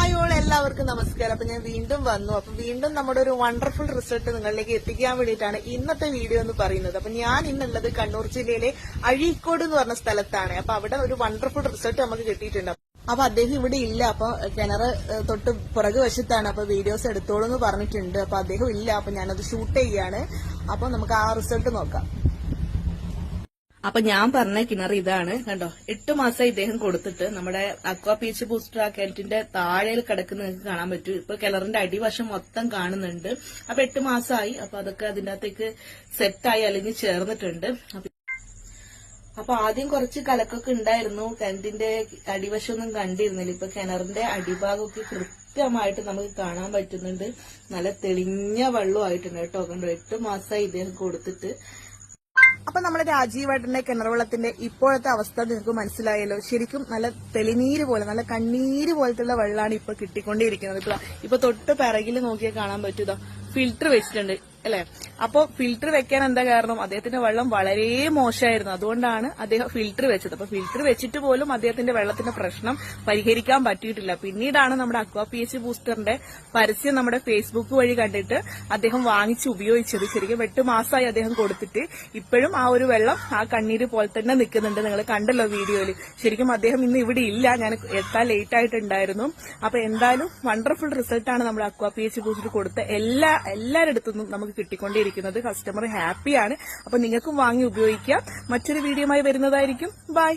Hi all, എല്ലാവർക്കും നമസ്കാരം. അപ്പൊ ഞാൻ വീണ്ടും വന്നു. അപ്പൊ വീണ്ടും നമ്മുടെ ഒരു വണ്ടർഫുൾ റിസൾട്ട് നിങ്ങളിലേക്ക് എത്തിക്കാൻ വേണ്ടിയിട്ടാണ് ഇന്നത്തെ വീഡിയോ എന്ന് പറയുന്നത്. അപ്പൊ ഞാൻ ഇന്നുള്ളത് കണ്ണൂർ ജില്ലയിലെ അഴീക്കോട് എന്ന് പറഞ്ഞ സ്ഥലത്താണ്. അപ്പൊ അവിടെ ഒരു വണ്ടർഫുൾ റിസൾട്ട് നമുക്ക് കിട്ടിയിട്ടുണ്ട്. അപ്പൊ അദ്ദേഹം ഇവിടെ ഇല്ല. അപ്പൊ കിണറ് തൊട്ട് പുറകു വശത്താണ്. അപ്പൊ വീഡിയോസ് എടുത്തോളൂ എന്ന് പറഞ്ഞിട്ടുണ്ട്. അപ്പൊ അദ്ദേഹം ഇല്ല. അപ്പൊ ഞാനത് ഷൂട്ട് ചെയ്യാണ്. അപ്പൊ നമുക്ക് ആ റിസൾട്ട് നോക്കാം. അപ്പൊ ഞാൻ പറഞ്ഞ കിണർ ഇതാണ്, കണ്ടോ. 8 മാസം ഇദ്ദേഹം കൊടുത്തിട്ട് നമ്മുടെ അക്വാ പീച്ച് ബൂസ്റ്റർ ആ കിണറ്റിന്റെ താഴെയിൽ കിടക്കുന്ന നിങ്ങൾക്ക് കാണാൻ പറ്റും. ഇപ്പൊ കിണറിന്റെ അടിവശം മൊത്തം കാണുന്നുണ്ട്. അപ്പൊ 8 മാസമായി. അപ്പൊ അതൊക്കെ അതിന്റെ അകത്തേക്ക് സെറ്റായി അല്ലെങ്കിൽ ചേർന്നിട്ടുണ്ട്. അപ്പൊ ആദ്യം കുറച്ച് കലക്കൊക്കെ ഉണ്ടായിരുന്നു. കിണറ്റിന്റെ അടിവശമൊന്നും കണ്ടിരുന്നില്ല. ഇപ്പൊ കിണറിന്റെ അടിഭാഗമൊക്കെ കൃത്യമായിട്ട് നമുക്ക് കാണാൻ പറ്റുന്നുണ്ട്. നല്ല തെളിഞ്ഞ വെള്ളമായിട്ടുണ്ട് കേട്ടോ. കണ്ടോ, 8 മാസമായി ഇദ്ദേഹം കൊടുത്തിട്ട്. അപ്പൊ നമ്മുടെ രാജീവേട്ടന്റെ കിണർ വെള്ളത്തിന്റെ ഇപ്പോഴത്തെ അവസ്ഥ നിങ്ങൾക്ക് മനസ്സിലായല്ലോ. ശരിക്കും നല്ല തെളിനീര് പോലെ, നല്ല കണ്ണീര് പോലത്തുള്ള വെള്ളമാണ് ഇപ്പൊ കിട്ടിക്കൊണ്ടിരിക്കുന്നത്. ഇപ്പൊ തൊട്ട് പിറകിൽ നോക്കിയാൽ കാണാൻ പറ്റൂതോ, ഫിൽറ്റർ വെച്ചിട്ടുണ്ട് അല്ലെ. അപ്പൊ ഫിൽറ്റർ വെക്കാൻ എന്താ കാരണം? അദ്ദേഹത്തിന്റെ വെള്ളം വളരെ മോശമായിരുന്നു. അതുകൊണ്ടാണ് അദ്ദേഹം ഫിൽറ്റർ വെച്ചത്. അപ്പൊ ഫിൽറ്റർ വെച്ചിട്ട് പോലും അദ്ദേഹത്തിന്റെ വെള്ളത്തിന്റെ പ്രശ്നം പരിഹരിക്കാൻ പറ്റിയിട്ടില്ല. പിന്നീടാണ് നമ്മുടെ അക്വാ പീച്ച് ബൂസ്റ്ററിന്റെ പരസ്യം നമ്മുടെ ഫേസ്ബുക്ക് വഴി കണ്ടിട്ട് അദ്ദേഹം വാങ്ങിച്ച് ഉപയോഗിച്ചത്. ശരിക്കും 8 മാസമായി അദ്ദേഹം കൊടുത്തിട്ട് ഇപ്പോഴും ആ ഒരു വെള്ളം ആ കണ്ണീര് പോലെ തന്നെ നിൽക്കുന്നുണ്ട്. നിങ്ങൾ കണ്ടല്ലോ വീഡിയോയിൽ. ശരിക്കും അദ്ദേഹം ഇന്ന് ഇവിടെ ഇല്ല. ഞാൻ എത്താൻ ലേറ്റ് ആയിട്ടുണ്ടായിരുന്നു. അപ്പൊ എന്തായാലും വണ്ടർഫുൾ റിസൾട്ടാണ് നമ്മുടെ അക്വാ പീച്ച് ബൂസ്റ്റർ കൊടുത്ത എല്ലാവരുടെ അടുത്തുനിന്നും നമുക്ക് കിട്ടിക്കൊണ്ടിരിക്കുന്നത്. കസ്റ്റമർ ഹാപ്പിയാണ്. അപ്പൊ നിങ്ങൾക്കും വാങ്ങി ഉപയോഗിക്കാം. മറ്റൊരു വീഡിയോയുമായി വരുന്നതായിരിക്കും. ബൈ.